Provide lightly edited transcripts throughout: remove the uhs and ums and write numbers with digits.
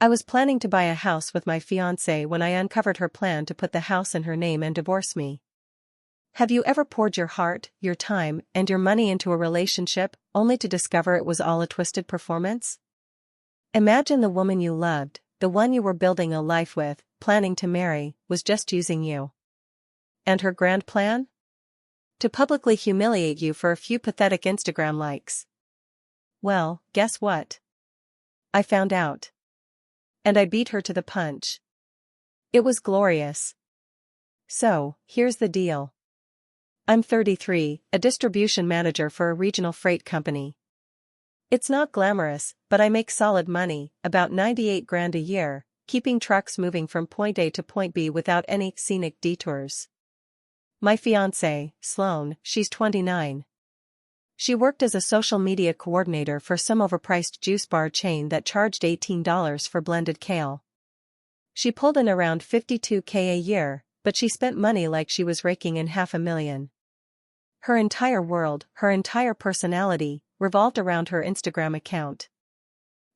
I was planning to buy a house with my fiancée when I uncovered her plan to put the house in her name and divorce me. Have you ever poured your heart, your time, and your money into a relationship, only to discover it was all a twisted performance? Imagine the woman you loved, the one you were building a life with, planning to marry, was just using you. And her grand plan? To publicly humiliate you for a few pathetic Instagram likes. Well, guess what? I found out. And I beat her to the punch. It was glorious. So, here's the deal. I'm 33, a distribution manager for a regional freight company. It's not glamorous, but I make solid money, about 98 grand a year, keeping trucks moving from point A to point B without any scenic detours. My fiancée, Sloane, she's 29. She worked as a social media coordinator for some overpriced juice bar chain that charged $18 for blended kale. She pulled in around $52K a year, but she spent money like she was raking in $500,000. Her entire world, her entire personality, revolved around her Instagram account.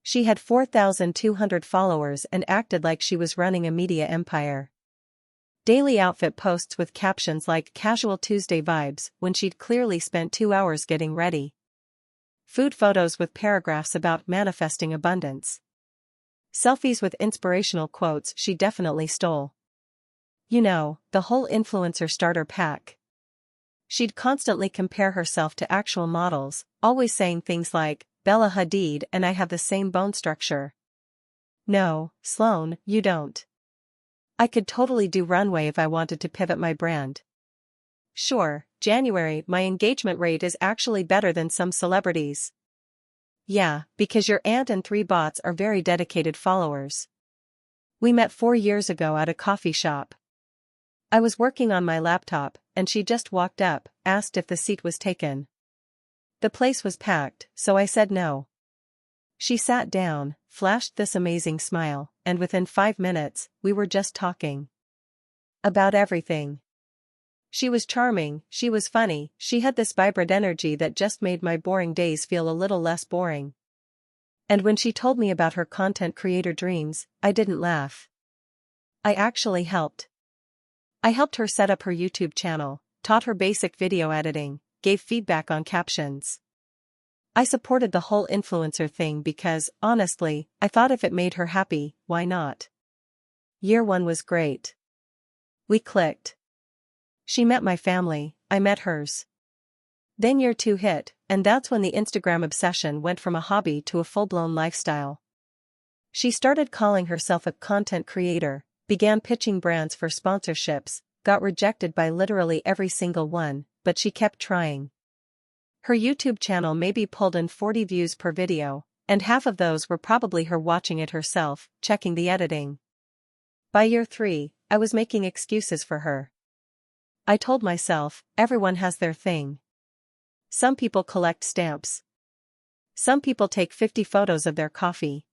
She had 4,200 followers and acted like she was running a media empire. Daily outfit posts with captions like "Casual Tuesday vibes" when she'd clearly spent 2 hours getting ready. Food photos with paragraphs about manifesting abundance. Selfies with inspirational quotes she definitely stole. You know, the whole influencer starter pack. She'd constantly compare herself to actual models, always saying things like, "Bella Hadid and I have the same bone structure." No, Sloane, you don't. I could totally do runway if I wanted to pivot my brand. Sure, January, my engagement rate is actually better than some celebrities. Yeah, because your aunt and 3 bots are very dedicated followers. We met 4 years ago at a coffee shop. I was working on my laptop, and she just walked up, asked if the seat was taken. The place was packed, so I said no. She sat down, flashed this amazing smile, and within 5 minutes, we were just talking. About everything. She was charming, she was funny, she had this vibrant energy that just made my boring days feel a little less boring. And when she told me about her content creator dreams, I didn't laugh. I actually helped. I helped her set up her YouTube channel, taught her basic video editing, gave feedback on captions. I supported the whole influencer thing because, honestly, I thought if it made her happy, why not? Year 1 was great. We clicked. She met my family, I met hers. Then year 2 hit, and that's when the Instagram obsession went from a hobby to a full-blown lifestyle. She started calling herself a content creator, began pitching brands for sponsorships, got rejected by literally every single one, but she kept trying. Her YouTube channel maybe pulled in 40 views per video, and half of those were probably her watching it herself, checking the editing. By year 3, I was making excuses for her. I told myself, everyone has their thing. Some people collect stamps. Some people take 50 photos of their coffee.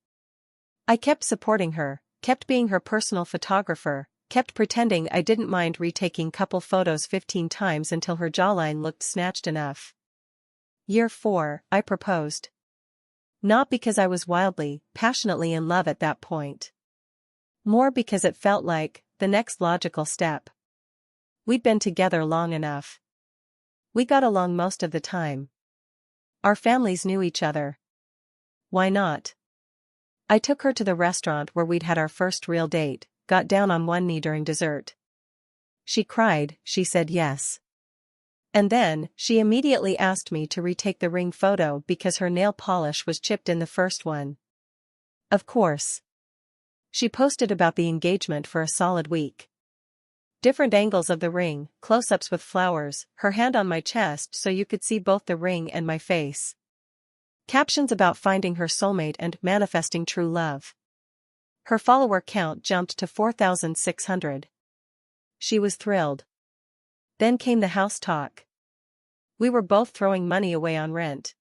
I kept supporting her, kept being her personal photographer, kept pretending I didn't mind retaking couple photos 15 times until her jawline looked snatched enough. Year 4, I proposed. Not because I was wildly, passionately in love at that point. More because it felt like the next logical step. We'd been together long enough. We got along most of the time. Our families knew each other. Why not? I took her to the restaurant where we'd had our first real date, got down on one knee during dessert. She cried, she said yes. And then, she immediately asked me to retake the ring photo because her nail polish was chipped in the first one. Of course. She posted about the engagement for a solid week. Different angles of the ring, close-ups with flowers, her hand on my chest so you could see both the ring and my face. Captions about finding her soulmate and manifesting true love. Her follower count jumped to 4,600. She was thrilled. Then came the house talk. We were both throwing money away on rent.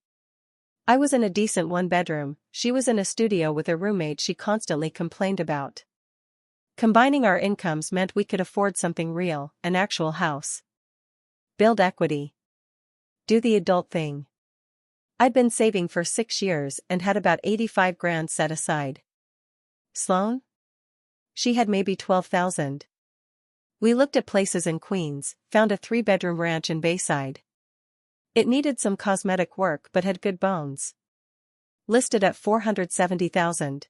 I was in a decent 1-bedroom, she was in a studio with a roommate she constantly complained about. Combining our incomes meant we could afford something real, an actual house. Build equity. Do the adult thing. I'd been saving for 6 years and had about 85 grand set aside. Sloan? She had maybe 12,000. We looked at places in Queens, found a 3-bedroom ranch in Bayside. It needed some cosmetic work but had good bones. Listed at 470,000.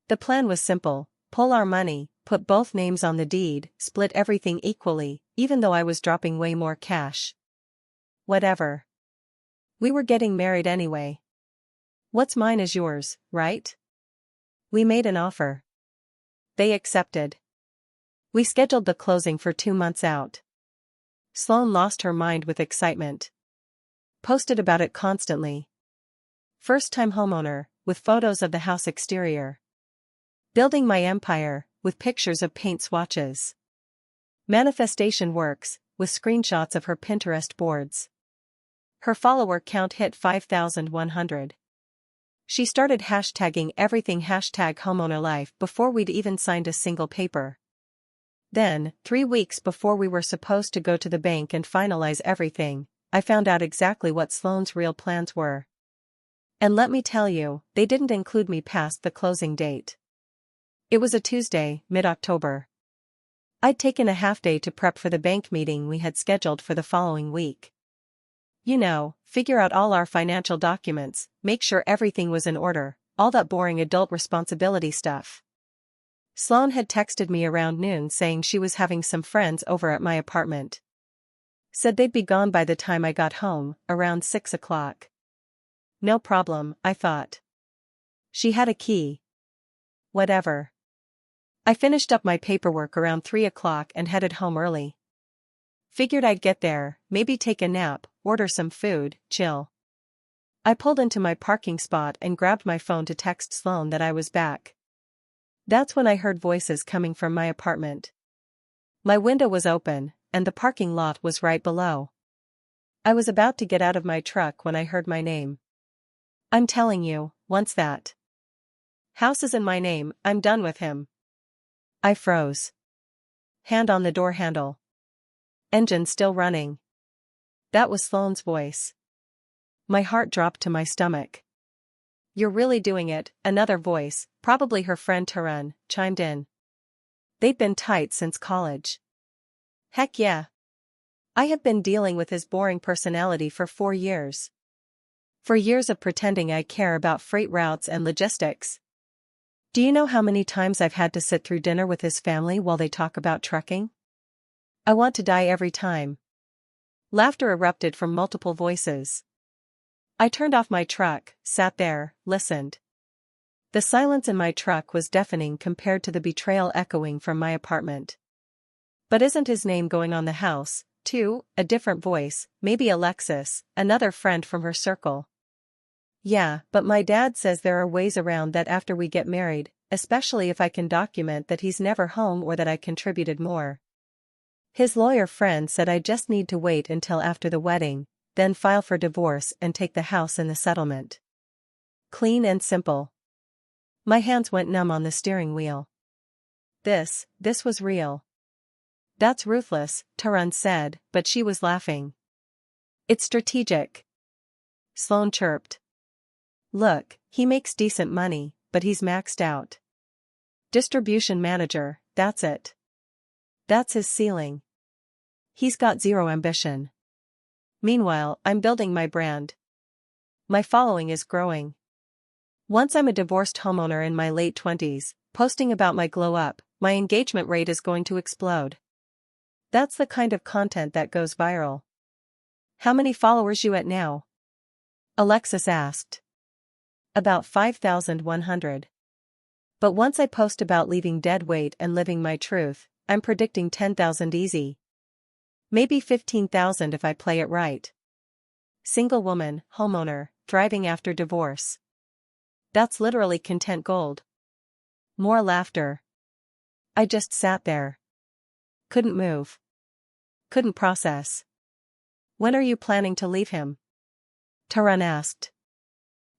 The plan was simple: pull our money, put both names on the deed, split everything equally, even though I was dropping way more cash. Whatever. We were getting married anyway. What's mine is yours, right? We made an offer. They accepted. We scheduled the closing for 2 months out. Sloan lost her mind with excitement. Posted about it constantly. First-time homeowner, with photos of the house exterior. Building my empire, with pictures of paint swatches. Manifestation works, with screenshots of her Pinterest boards. Her follower count hit 5,100. She started hashtagging everything #homeownerlife before we'd even signed a single paper. Then, 3 weeks before we were supposed to go to the bank and finalize everything, I found out exactly what Sloan's real plans were. And let me tell you, they didn't include me past the closing date. It was a Tuesday, mid-October. I'd taken a half-day to prep for the bank meeting we had scheduled for the following week. You know, figure out all our financial documents, make sure everything was in order, all that boring adult responsibility stuff. Sloan had texted me around noon saying she was having some friends over at my apartment. Said they'd be gone by the time I got home, around 6 o'clock. No problem, I thought. She had a key. Whatever. I finished up my paperwork around 3 o'clock and headed home early. Figured I'd get there, maybe take a nap, order some food, chill. I pulled into my parking spot and grabbed my phone to text Sloan that I was back. That's when I heard voices coming from my apartment. My window was open, and the parking lot was right below. I was about to get out of my truck when I heard my name. I'm telling you, once that house is in my name, I'm done with him. I froze. Hand on the door handle. Engine still running. That was Sloan's voice. My heart dropped to my stomach. You're really doing it, another voice, probably her friend Tarun, chimed in. They'd been tight since college. Heck yeah. I have been dealing with his boring personality for 4 years. 4 years of pretending I care about freight routes and logistics. Do you know how many times I've had to sit through dinner with his family while they talk about trucking? I want to die every time. Laughter erupted from multiple voices. I turned off my truck, sat there, listened. The silence in my truck was deafening compared to the betrayal echoing from my apartment. But isn't his name going on the house, too? A different voice, maybe Alexis, another friend from her circle. Yeah, but my dad says there are ways around that after we get married, especially if I can document that he's never home or that I contributed more. His lawyer friend said I just need to wait until after the wedding, then file for divorce and take the house in the settlement. Clean and simple. My hands went numb on the steering wheel. This was real. That's ruthless, Tarun said, but she was laughing. It's strategic. Sloan chirped. Look, he makes decent money, but he's maxed out. Distribution manager, that's it. That's his ceiling. He's got zero ambition. Meanwhile, I'm building my brand. My following is growing. Once I'm a divorced homeowner in my late 20s, posting about my glow up, my engagement rate is going to explode. That's the kind of content that goes viral. How many followers you at now? Alexis asked. About 5,100. But once I post about leaving dead weight and living my truth, I'm predicting 10,000 easy. Maybe 15,000 if I play it right. Single woman, homeowner, thriving after divorce. That's literally content gold. More laughter. I just sat there. Couldn't move. Couldn't process. When are you planning to leave him? Tarun asked.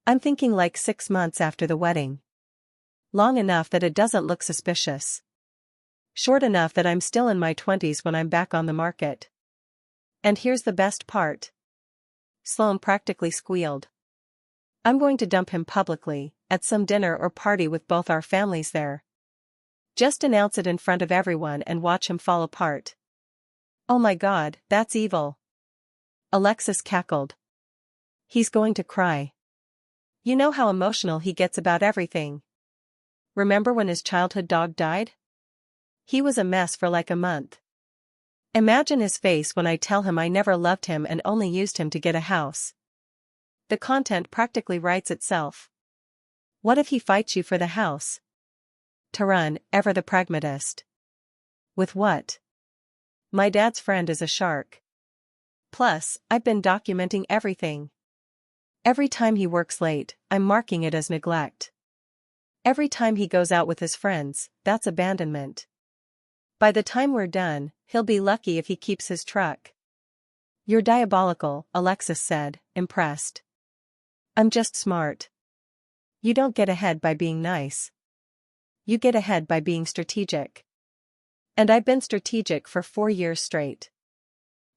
I'm thinking like 6 months after the wedding. Long enough that it doesn't look suspicious. Short enough that I'm still in my 20s when I'm back on the market. And here's the best part. Sloan practically squealed. I'm going to dump him publicly, at some dinner or party with both our families there. Just announce it in front of everyone and watch him fall apart. Oh my God, that's evil. Alexis cackled. He's going to cry. You know how emotional he gets about everything. Remember when his childhood dog died? He was a mess for like a month. Imagine his face when I tell him I never loved him and only used him to get a house. The content practically writes itself. What if he fights you for the house? Tarun, ever the pragmatist. With what? My dad's friend is a shark. Plus, I've been documenting everything. Every time he works late, I'm marking it as neglect. Every time he goes out with his friends, that's abandonment. By the time we're done, he'll be lucky if he keeps his truck. You're diabolical, Alexis said, impressed. I'm just smart. You don't get ahead by being nice. You get ahead by being strategic. And I've been strategic for 4 years straight.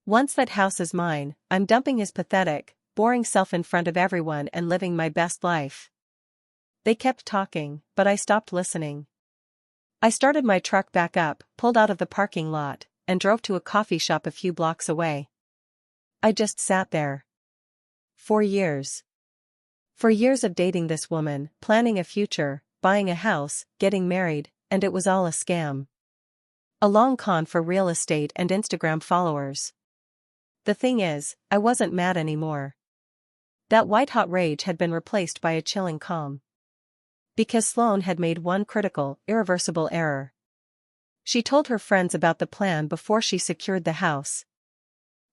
Once that house is mine, I'm dumping his pathetic, boring self in front of everyone and living my best life. They kept talking, but I stopped listening. I started my truck back up, pulled out of the parking lot, and drove to a coffee shop a few blocks away. I just sat there. 4 years. 4 years of dating this woman, planning a future, buying a house, getting married, and it was all a scam. A long con for real estate and Instagram followers. The thing is, I wasn't mad anymore. That white-hot rage had been replaced by a chilling calm. Because Sloane had made one critical, irreversible error. She told her friends about the plan before she secured the house.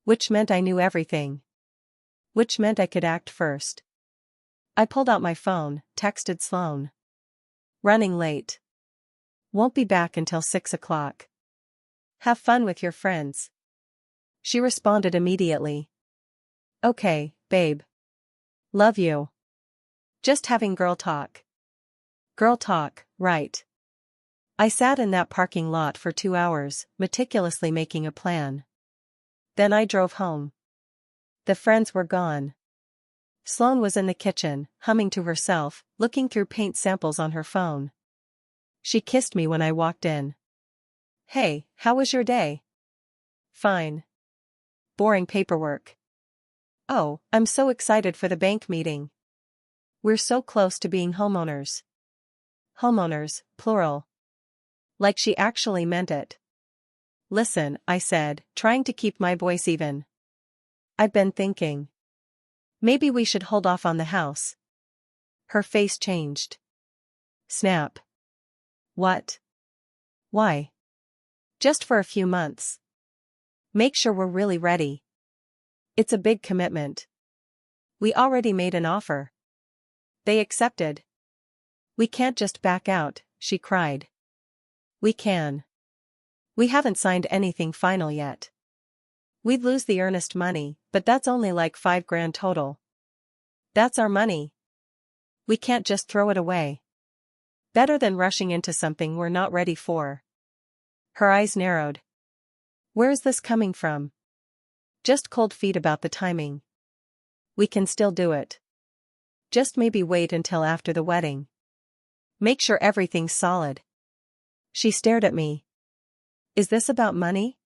Which meant I knew everything. Which meant I could act first. I pulled out my phone, texted Sloane. Running late. Won't be back until 6 o'clock. Have fun with your friends. She responded immediately. Okay, babe. Love you. Just having girl talk. Girl talk, right. I sat in that parking lot for 2 hours, meticulously making a plan. Then I drove home. The friends were gone. Sloane was in the kitchen, humming to herself, looking through paint samples on her phone. She kissed me when I walked in. Hey, how was your day? Fine. Boring paperwork. Oh, I'm so excited for the bank meeting. We're so close to being homeowners. Homeowners, plural. Like she actually meant it. Listen, I said, trying to keep my voice even. I've been thinking. Maybe we should hold off on the house. Her face changed. Snap. What? Why? Just for a few months. Make sure we're really ready. It's a big commitment. We already made an offer. They accepted. We can't just back out, she cried. We can. We haven't signed anything final yet. We'd lose the earnest money, but that's only like $5,000 total. That's our money. We can't just throw it away. Better than rushing into something we're not ready for. Her eyes narrowed. Where's this coming from? Just cold feet about the timing. We can still do it. Just maybe wait until after the wedding. Make sure everything's solid. She stared at me. Is this about money?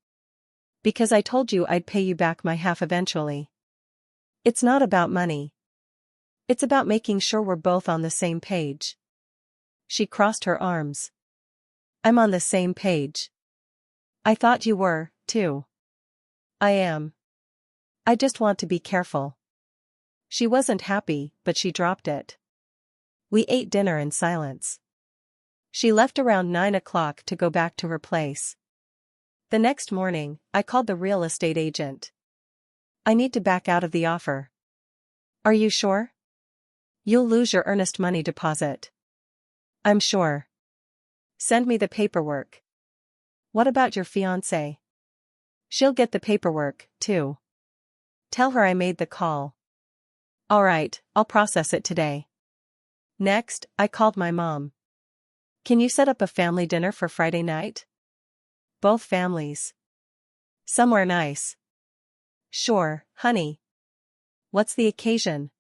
Because I told you I'd pay you back my half eventually. It's not about money. It's about making sure we're both on the same page. She crossed her arms. I'm on the same page. I thought you were, too. I am. I just want to be careful. She wasn't happy, but she dropped it. We ate dinner in silence. She left around 9 o'clock to go back to her place. The next morning, I called the real estate agent. I need to back out of the offer. Are you sure? You'll lose your earnest money deposit. I'm sure. Send me the paperwork. What about your fiancée? She'll get the paperwork, too. Tell her I made the call. All right, I'll process it today. Next, I called my mom. Can you set up a family dinner for Friday night? Both families. Somewhere nice. Sure, honey. What's the occasion?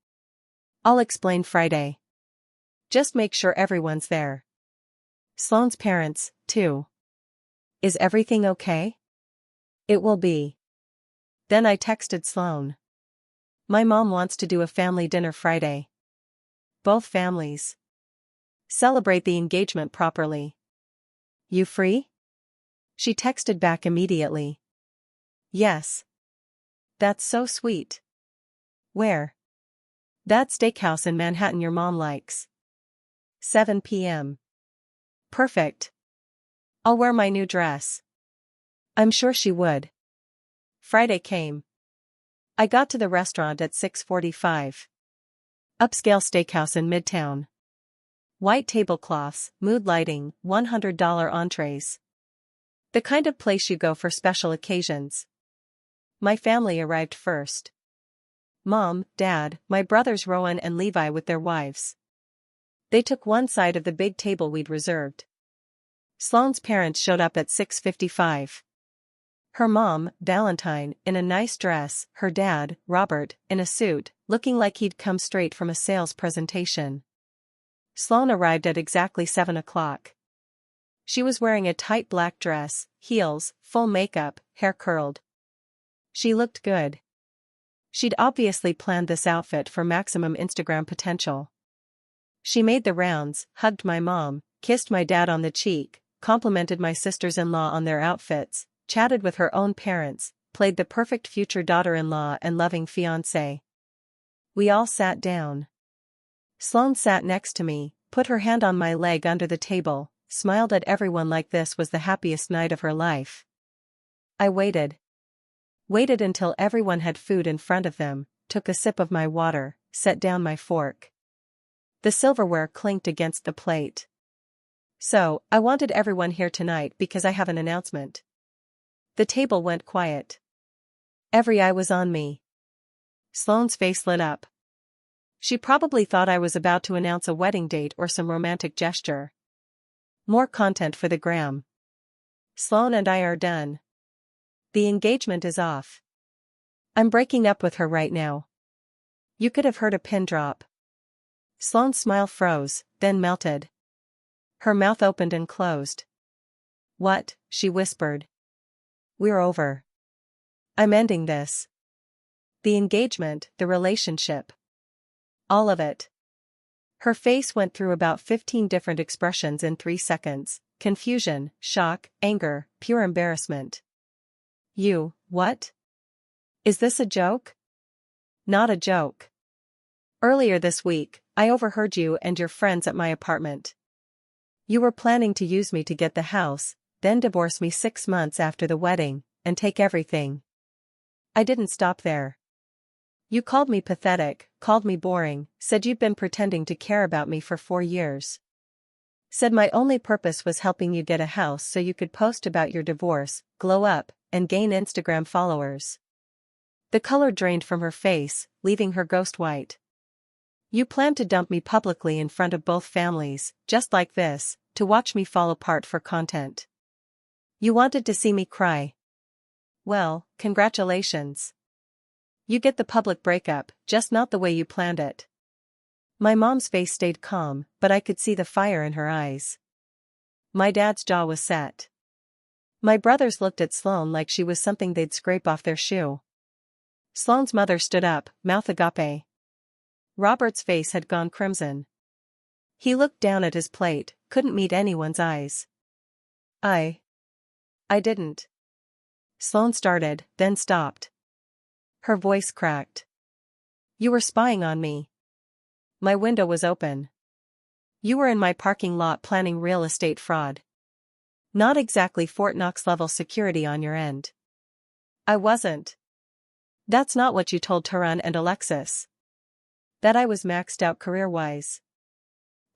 I'll explain Friday. Just make sure everyone's there. Sloane's parents, too. Is everything okay? It will be. Then I texted Sloane. My mom wants to do a family dinner Friday. Both families. Celebrate the engagement properly. You free? She texted back immediately. Yes. That's so sweet. Where? That steakhouse in Manhattan your mom likes. 7 p.m. Perfect. I'll wear my new dress. I'm sure she would. Friday came. I got to the restaurant at 6:45. Upscale steakhouse in Midtown. White tablecloths, mood lighting, $100 entrees. The kind of place you go for special occasions. My family arrived first. Mom, Dad, my brothers Rowan and Levi with their wives. They took one side of the big table we'd reserved. Sloane's parents showed up at 6:55. Her mom, Valentine, in a nice dress, her dad, Robert, in a suit, looking like he'd come straight from a sales presentation. Sloane arrived at exactly 7 o'clock. She was wearing a tight black dress, heels, full makeup, hair curled. She looked good. She'd obviously planned this outfit for maximum Instagram potential. She made the rounds, hugged my mom, kissed my dad on the cheek, complimented my sisters-in-law on their outfits, chatted with her own parents, played the perfect future daughter-in-law and loving fiancée. We all sat down. Sloane sat next to me, put her hand on my leg under the table, smiled at everyone like this was the happiest night of her life. I waited. Waited until everyone had food in front of them, took a sip of my water, set down my fork. The silverware clinked against the plate. So, I wanted everyone here tonight because I have an announcement. The table went quiet. Every eye was on me. Sloane's face lit up. She probably thought I was about to announce a wedding date or some romantic gesture. More content for the gram. Sloane and I are done. The engagement is off. I'm breaking up with her right now. You could have heard a pin drop. Sloane's smile froze, then melted. Her mouth opened and closed. What? She whispered. We're over. I'm ending this. The engagement, the relationship. All of it. Her face went through about 15 different expressions in 3 seconds. Confusion, shock, anger, pure embarrassment. You, what? Is this a joke? Not a joke. Earlier this week, I overheard you and your friends at my apartment. You were planning to use me to get the house, then divorce me 6 months after the wedding, and take everything. I didn't stop there. You called me pathetic, called me boring, said you'd been pretending to care about me for 4 years. Said my only purpose was helping you get a house so you could post about your divorce, glow up, and gain Instagram followers. The color drained from her face, leaving her ghost white. You planned to dump me publicly in front of both families, just like this, to watch me fall apart for content. You wanted to see me cry. Well, congratulations. You get the public breakup, just not the way you planned it. My mom's face stayed calm, but I could see the fire in her eyes. My dad's jaw was set. My brothers looked at Sloane like she was something they'd scrape off their shoe. Sloane's mother stood up, mouth agape. Robert's face had gone crimson. He looked down at his plate, couldn't meet anyone's eyes. I didn't. Sloane started, then stopped. Her voice cracked. You were spying on me. My window was open. You were in my parking lot planning real estate fraud. Not exactly Fort Knox level security on your end. I wasn't. That's not what you told Taran and Alexis. That I was maxed out career-wise.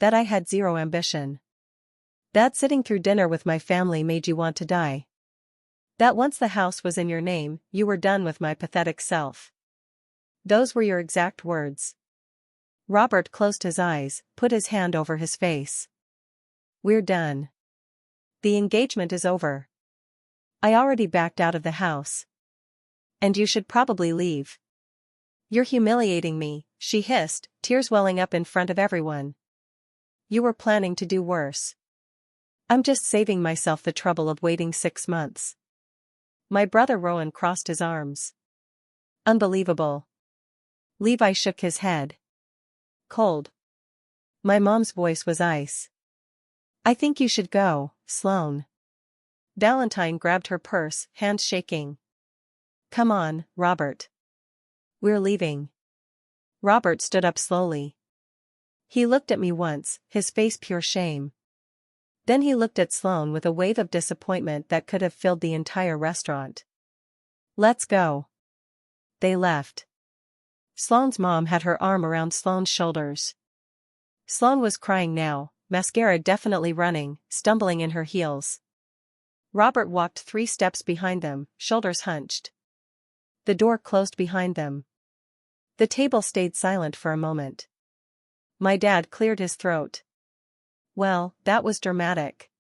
That I had zero ambition. That sitting through dinner with my family made you want to die. That once the house was in your name, you were done with my pathetic self. Those were your exact words. Robert closed his eyes, put his hand over his face. We're done. The engagement is over. I already backed out of the house. And you should probably leave. You're humiliating me, she hissed, tears welling up in front of everyone. You were planning to do worse. I'm just saving myself the trouble of waiting 6 months. My brother Rowan crossed his arms. Unbelievable. Levi shook his head. Cold. My mom's voice was ice. I think you should go, Sloane. Valentine grabbed her purse, hands shaking. Come on, Robert. We're leaving. Robert stood up slowly. He looked at me once, his face pure shame. Then he looked at Sloane with a wave of disappointment that could have filled the entire restaurant. Let's go. They left. Sloane's mom had her arm around Sloane's shoulders. Sloane was crying now, mascara definitely running, stumbling in her heels. Robert walked 3 steps behind them, shoulders hunched. The door closed behind them. The table stayed silent for a moment. My dad cleared his throat. Well, that was dramatic.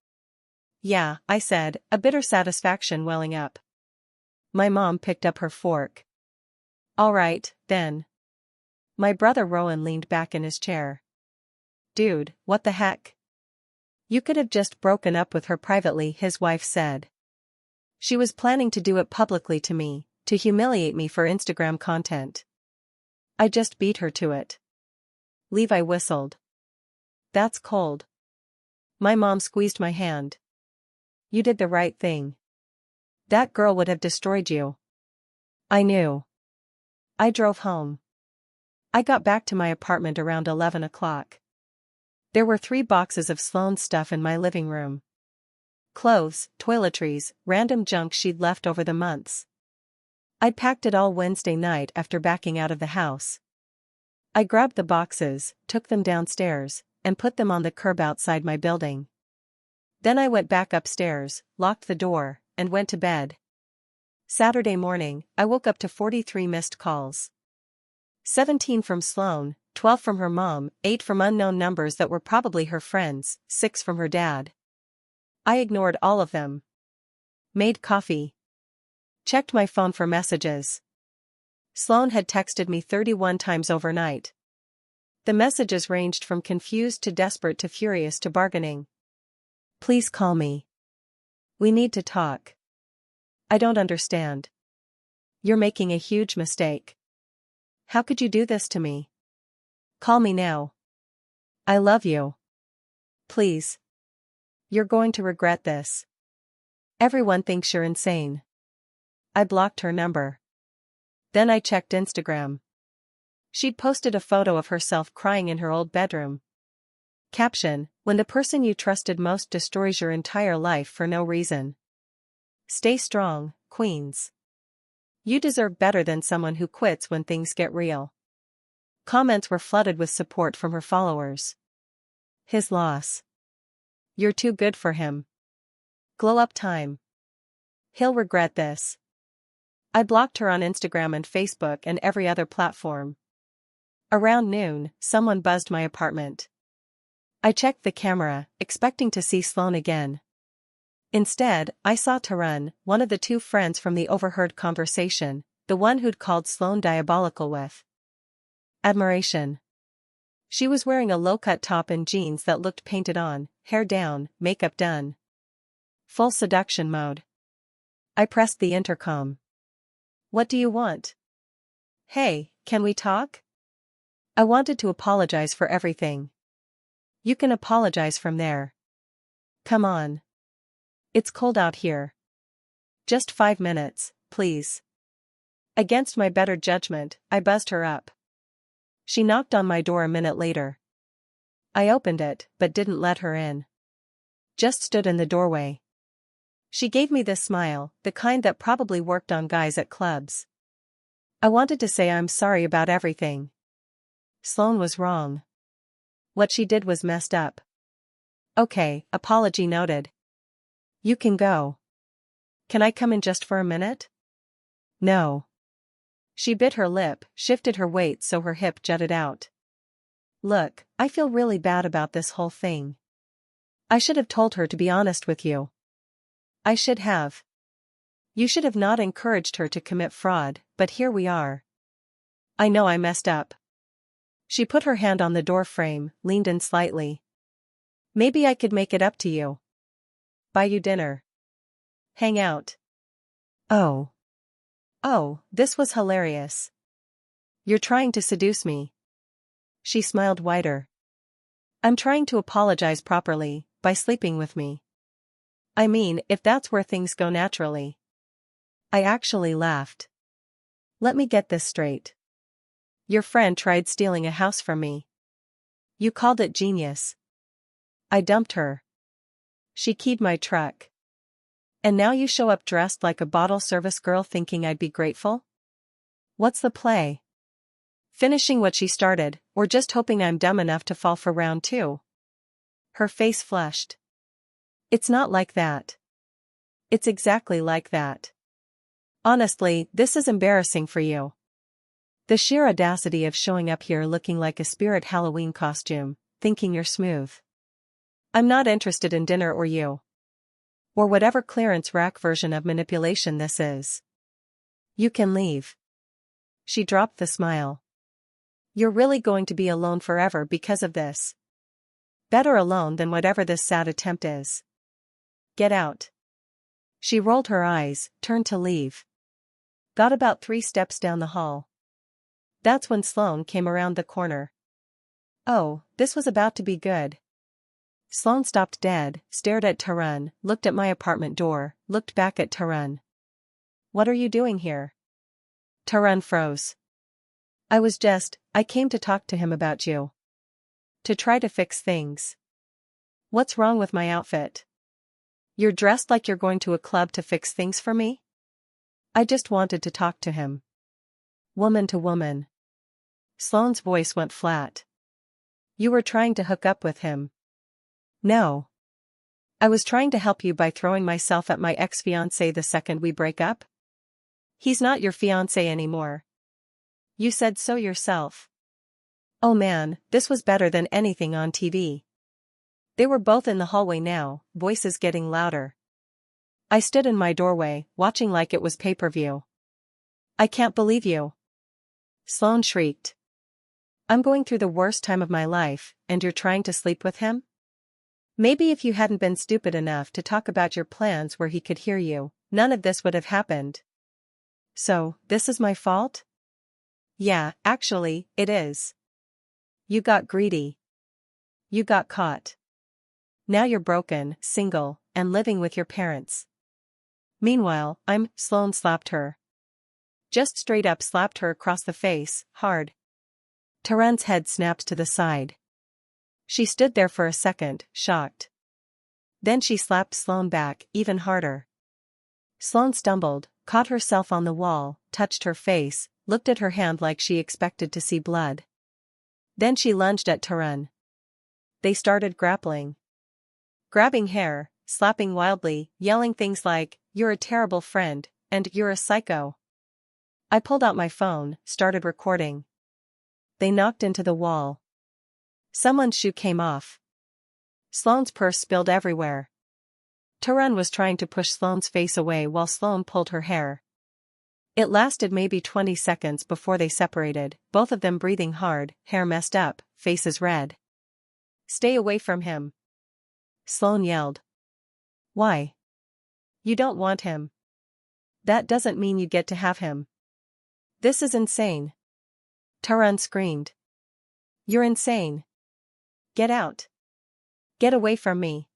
Yeah, I said, a bitter satisfaction welling up. My mom picked up her fork. All right, then. My brother Rowan leaned back in his chair. Dude, what the heck? You could have just broken up with her privately, his wife said. She was planning to do it publicly to me, to humiliate me for Instagram content. I just beat her to it. Levi whistled. That's cold. My mom squeezed my hand. You did the right thing. That girl would have destroyed you. I knew. I drove home. I got back to my apartment around 11 o'clock. There were 3 boxes of Sloane's stuff in my living room. Clothes, toiletries, random junk she'd left over the months. I'd packed it all Wednesday night after backing out of the house. I grabbed the boxes, took them downstairs, and put them on the curb outside my building. Then I went back upstairs, locked the door, and went to bed. Saturday morning, I woke up to 43 missed calls. 17 from Sloane, 12 from her mom, 8 from unknown numbers that were probably her friends, 6 from her dad. I ignored all of them. Made coffee. Checked my phone for messages. Sloane had texted me 31 times overnight. The messages ranged from confused to desperate to furious to bargaining. Please call me. We need to talk. I don't understand. You're making a huge mistake. How could you do this to me? Call me now. I love you. Please. You're going to regret this. Everyone thinks you're insane. I blocked her number. Then I checked Instagram. She'd posted a photo of herself crying in her old bedroom. Caption: when the person you trusted most destroys your entire life for no reason. Stay strong, Queens. You deserve better than someone who quits when things get real. Comments were flooded with support from her followers. His loss. You're too good for him. Glow up time. He'll regret this. I blocked her on Instagram and Facebook and every other platform. Around noon, someone buzzed my apartment. I checked the camera, expecting to see Sloane again. Instead, I saw Tarun, one of the 2 friends from the overheard conversation, the one who'd called Sloane diabolical with admiration. She was wearing a low-cut top and jeans that looked painted on, hair down, makeup done. Full seduction mode. I pressed the intercom. What do you want? Hey, can we talk? I wanted to apologize for everything. You can apologize from there. Come on. It's cold out here. Just 5 minutes, please. Against my better judgment, I buzzed her up. She knocked on my door a minute later. I opened it, but didn't let her in. Just stood in the doorway. She gave me this smile, the kind that probably worked on guys at clubs. I wanted to say I'm sorry about everything. Sloane was wrong. What she did was messed up. Okay, apology noted. You can go. Can I come in just for a minute? No. She bit her lip, shifted her weight so her hip jutted out. Look, I feel really bad about this whole thing. I should have told her to be honest with you. I should have. You should have not encouraged her to commit fraud, but here we are. I know I messed up. She put her hand on the door frame, leaned in slightly. Maybe I could make it up to you. Buy you dinner. Hang out. Oh. Oh, this was hilarious. You're trying to seduce me. She smiled wider. I'm trying to apologize properly, by sleeping with me. I mean, if that's where things go naturally. I actually laughed. Let me get this straight. Your friend tried stealing a house from me. You called it genius. I dumped her. She keyed my truck. And now you show up dressed like a bottle service girl thinking I'd be grateful? What's the play? Finishing what she started, or just hoping I'm dumb enough to fall for round two? Her face flushed. It's not like that. It's exactly like that. Honestly, this is embarrassing for you. The sheer audacity of showing up here looking like a spirit Halloween costume, thinking you're smooth. I'm not interested in dinner or you. Or whatever clearance rack version of manipulation this is. You can leave. She dropped the smile. You're really going to be alone forever because of this. Better alone than whatever this sad attempt is. Get out. She rolled her eyes, turned to leave. Got about 3 steps down the hall. That's when Sloane came around the corner. Oh, this was about to be good. Sloane stopped dead, stared at Tarun, looked at my apartment door, looked back at Tarun. What are you doing here? Tarun froze. I came to talk to him about you. To try to fix things. What's wrong with my outfit? You're dressed like you're going to a club to fix things for me? I just wanted to talk to him. Woman to woman. Sloane's voice went flat. You were trying to hook up with him. No. I was trying to help you by throwing myself at my ex-fiancé the second we break up. He's not your fiancé anymore. You said so yourself. Oh man, this was better than anything on TV. They were both in the hallway now, voices getting louder. I stood in my doorway, watching like it was pay-per-view. I can't believe you. Sloane shrieked. I'm going through the worst time of my life, and you're trying to sleep with him? Maybe if you hadn't been stupid enough to talk about your plans where he could hear you, none of this would have happened. So, this is my fault? Yeah, actually, it is. You got greedy. You got caught. Now you're broken, single, and living with your parents. Meanwhile, Sloane slapped her. Just straight up slapped her across the face, hard. Tarun's head snapped to the side. She stood there for a second, shocked. Then she slapped Sloane back, even harder. Sloane stumbled, caught herself on the wall, touched her face, looked at her hand like she expected to see blood. Then she lunged at Tarun. They started grappling. Grabbing hair, slapping wildly, yelling things like, "You're a terrible friend," and "You're a psycho." I pulled out my phone, started recording. They knocked into the wall. Someone's shoe came off. Sloane's purse spilled everywhere. Tarun was trying to push Sloane's face away while Sloane pulled her hair. It lasted maybe 20 seconds before they separated, both of them breathing hard, hair messed up, faces red. Stay away from him. Sloane yelled. Why? You don't want him. That doesn't mean you get to have him. This is insane. Tarun screamed. You're insane. Get out. Get away from me.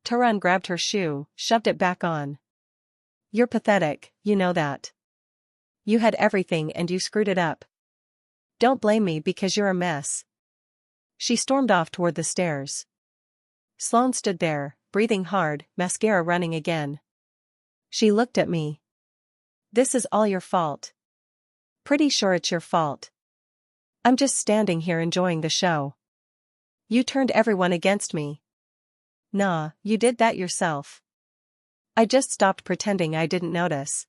Tarun grabbed her shoe, shoved it back on. You're pathetic, you know that. You had everything and you screwed it up. Don't blame me because you're a mess. She stormed off toward the stairs. Sloane stood there, breathing hard, mascara running again. She looked at me. This is all your fault. Pretty sure it's your fault. I'm just standing here enjoying the show. You turned everyone against me. Nah, you did that yourself. I just stopped pretending I didn't notice.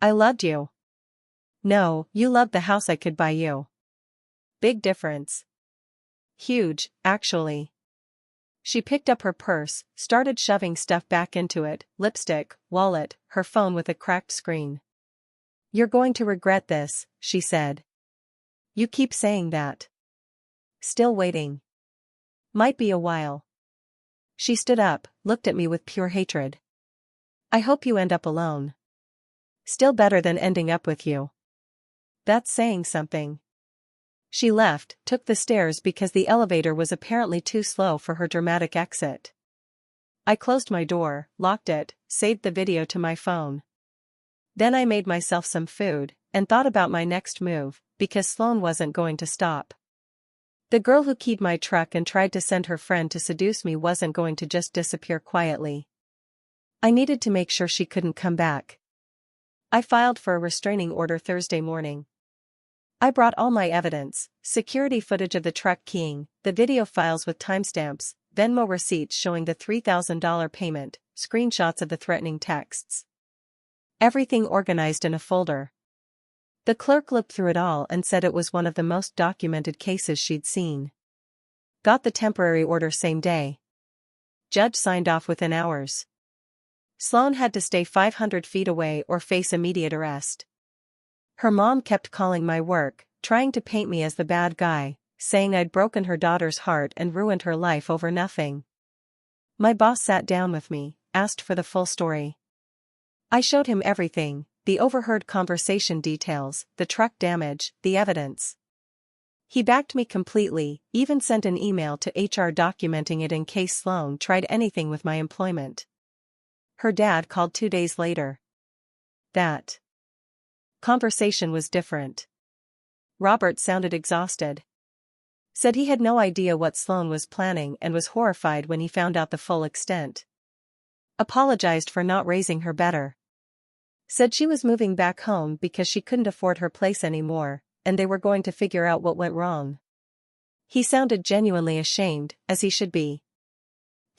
I loved you. No, you loved the house I could buy you. Big difference. Huge, actually. She picked up her purse, started shoving stuff back into it, lipstick, wallet, her phone with a cracked screen. You're going to regret this, she said. You keep saying that. Still waiting. Might be a while. She stood up, looked at me with pure hatred. I hope you end up alone. Still better than ending up with you. That's saying something. She left, took the stairs because the elevator was apparently too slow for her dramatic exit. I closed my door, locked it, saved the video to my phone. Then I made myself some food, and thought about my next move, because Sloane wasn't going to stop. The girl who keyed my truck and tried to send her friend to seduce me wasn't going to just disappear quietly. I needed to make sure she couldn't come back. I filed for a restraining order Thursday morning. I brought all my evidence, security footage of the truck keying, the video files with timestamps, Venmo receipts showing the $3,000 payment, screenshots of the threatening texts. Everything organized in a folder. The clerk looked through it all and said it was one of the most documented cases she'd seen. Got the temporary order same day. Judge signed off within hours. Sloane had to stay 500 feet away or face immediate arrest. Her mom kept calling my work, trying to paint me as the bad guy, saying I'd broken her daughter's heart and ruined her life over nothing. My boss sat down with me, asked for the full story. I showed him everything, the overheard conversation details, the truck damage, the evidence. He backed me completely, even sent an email to HR documenting it in case Sloane tried anything with my employment. Her dad called 2 days later. That conversation was different. Robert sounded exhausted. Said he had no idea what Sloane was planning and was horrified when he found out the full extent. Apologized for not raising her better. Said she was moving back home because she couldn't afford her place anymore, and they were going to figure out what went wrong. He sounded genuinely ashamed, as he should be.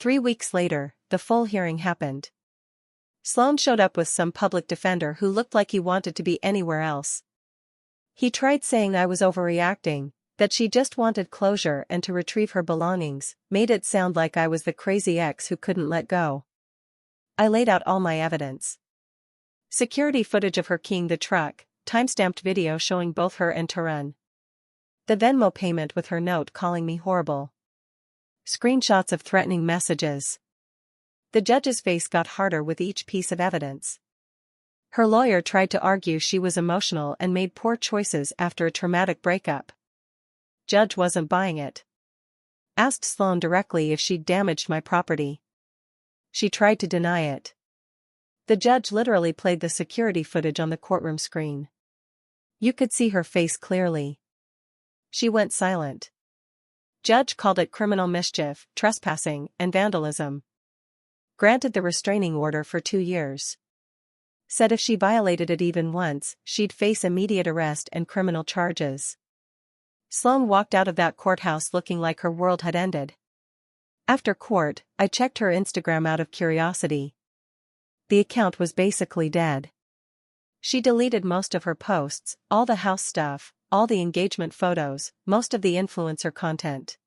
3 weeks later, the full hearing happened. Sloane showed up with some public defender who looked like he wanted to be anywhere else. He tried saying I was overreacting, that she just wanted closure and to retrieve her belongings, made it sound like I was the crazy ex who couldn't let go. I laid out all my evidence. Security footage of her keying the truck, timestamped video showing both her and Turan. The Venmo payment with her note calling me horrible. Screenshots of threatening messages. The judge's face got harder with each piece of evidence. Her lawyer tried to argue she was emotional and made poor choices after a traumatic breakup. Judge wasn't buying it. Asked Sloane directly if she'd damaged my property. She tried to deny it. The judge literally played the security footage on the courtroom screen. You could see her face clearly. She went silent. Judge called it criminal mischief, trespassing, and vandalism. Granted the restraining order for 2 years. Said if she violated it even once, she'd face immediate arrest and criminal charges. Sloane walked out of that courthouse looking like her world had ended. After court, I checked her Instagram out of curiosity. The account was basically dead. She deleted most of her posts, all the house stuff, all the engagement photos, most of the influencer content.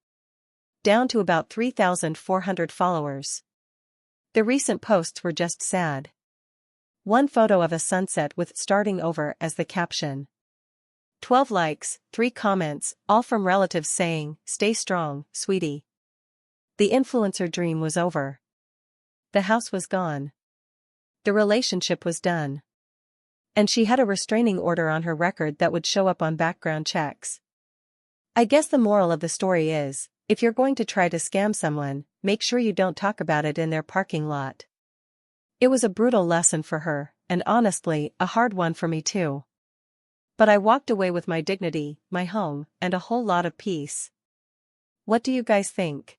Down to about 3,400 followers. The recent posts were just sad. One photo of a sunset with "starting over" as the caption. 12 likes, 3 comments, all from relatives saying, "Stay strong, sweetie." The influencer dream was over. The house was gone. The relationship was done. And she had a restraining order on her record that would show up on background checks. I guess the moral of the story is, if you're going to try to scam someone, make sure you don't talk about it in their parking lot. It was a brutal lesson for her, and honestly, a hard one for me too. But I walked away with my dignity, my home, and a whole lot of peace. What do you guys think?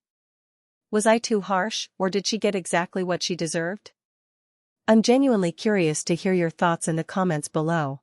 Was I too harsh, or did she get exactly what she deserved? I'm genuinely curious to hear your thoughts in the comments below.